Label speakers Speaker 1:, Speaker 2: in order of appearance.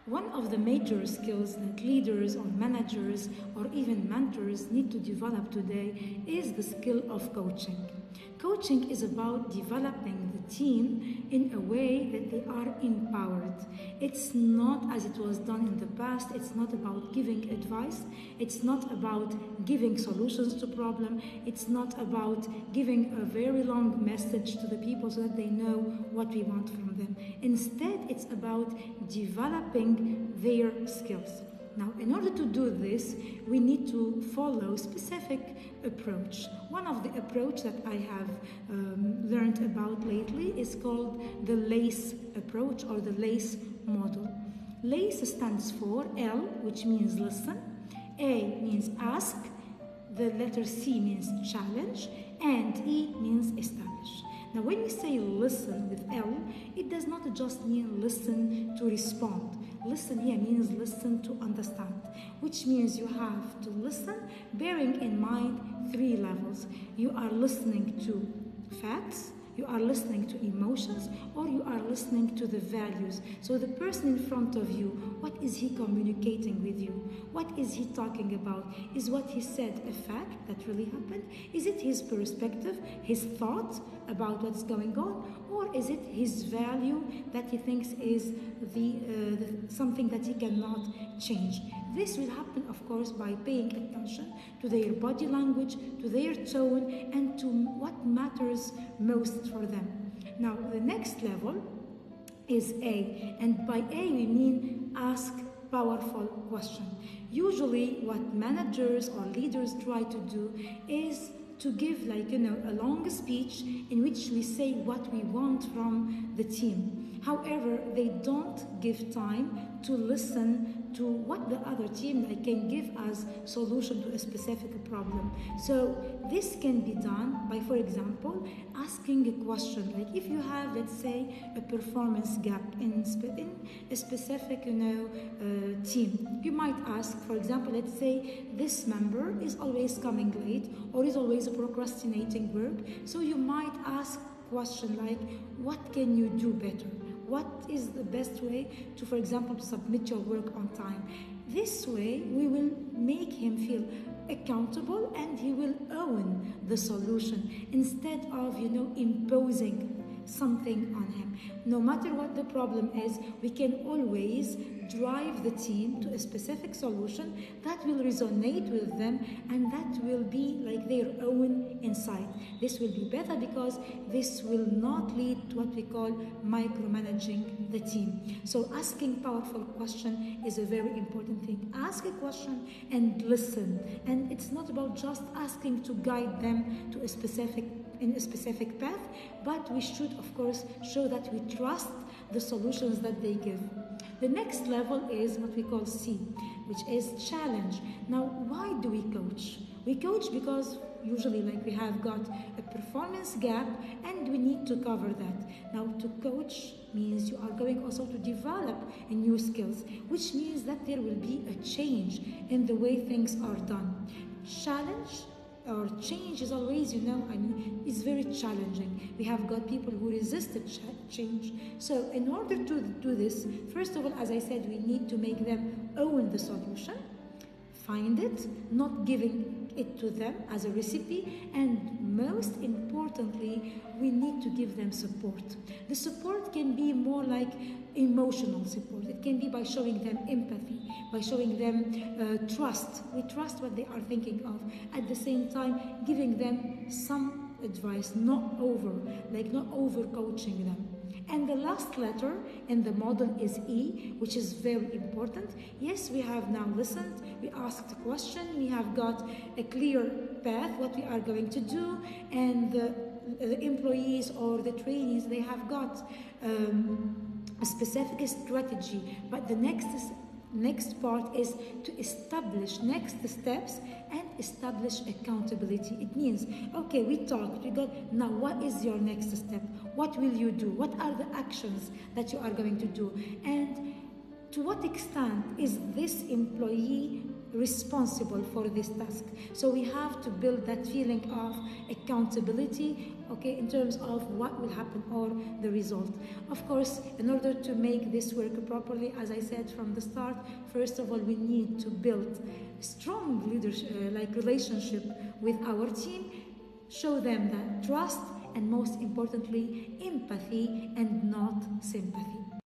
Speaker 1: One of the major skills that leaders or managers or even mentors need to develop today is the skill of coaching. Coaching is about developing the team in a way that they are empowered. It's not as it was done in the past, it's not about giving advice, it's not about giving solutions to problem, it's not about giving a very long message to the people so that they know what we want from them. Instead, it's about developing their skills. Now, in order to do this, we need to follow specific approach. One of the approach that I have learned about lately is called the LACE approach or the LACE model. LACE stands for L, which means listen, A means ask, the letter C means challenge, and E means establish. Now, when we say listen with L, it does not just mean listen to respond. Listen here means listen to understand, which means you have to listen bearing in mind three levels. You are listening to facts, you are listening to emotions, or you are listening to the values. So the person in front of you, what is he communicating with you? What is he talking about? Is what he said a fact that really happened? Is it his perspective, his thought about what's going on? Or is it his value that he thinks is something that he cannot change? This will happen, of course, by paying attention to their body language, to their tone, and to what matters most for them. Now, the next level is A, and by A we mean ask powerful question. Usually, what managers or leaders try to do is to give a long speech in which we say what we want from the team. However, they don't give time to listen to what the other team can give as solution to a specific problem. So this can be done by, for example, asking a question. Like if you have, let's say, a performance gap in a specific team, you might ask, for example, let's say this member is always coming late or is always procrastinating work. So you might ask question like, what can you do better? What is the best way to, for example, to submit your work on time? This way, we will make him feel accountable and he will own the solution instead of, imposing something on him. No matter what the problem is, we can always drive the team to a specific solution that will resonate with them and that will be like their own insight. This will be better because this will not lead to what we call micromanaging the team. So asking powerful question is a very important thing. Ask a question and listen. And it's not about just asking to guide them to a specific path, but we should, of course, show that we trust the solutions that they give. The next level is what we call C, which is challenge. Now, why do we coach? We coach because usually we have got a performance gap and we need to cover that. Now, to coach means you are going also to develop new skills, which means that there will be a change in the way things are done. Challenge or change is always, is very challenging. We have got people who resisted change. So in order to do this, first of all, as I said, we need to make them own the solution, find it, not giving it to them as a recipe, and most importantly, we need to give them support. The support can be more like emotional support. It can be by showing them empathy, by showing them trust. We trust what they are thinking of. At the same time, giving them some advice, not over coaching them. And the last letter in the model is E, which is very important. Yes, we have now listened, we asked a question, we have got a clear path, what we are going to do, and the employees or the trainees, they have got a specific strategy. But the next part is to establish next steps and establish accountability. It means, okay, we talked, we got, now what is your next step? What will you do? What are the actions that you are going to do? And to what extent is this employee responsible for this task. So we have to build that feeling of accountability, okay, in terms of what will happen or the result. Of course, in order to make this work properly, as I said from the start, first of all, we need to build strong leadership, relationship with our team, show them that trust, and most importantly, empathy and not sympathy.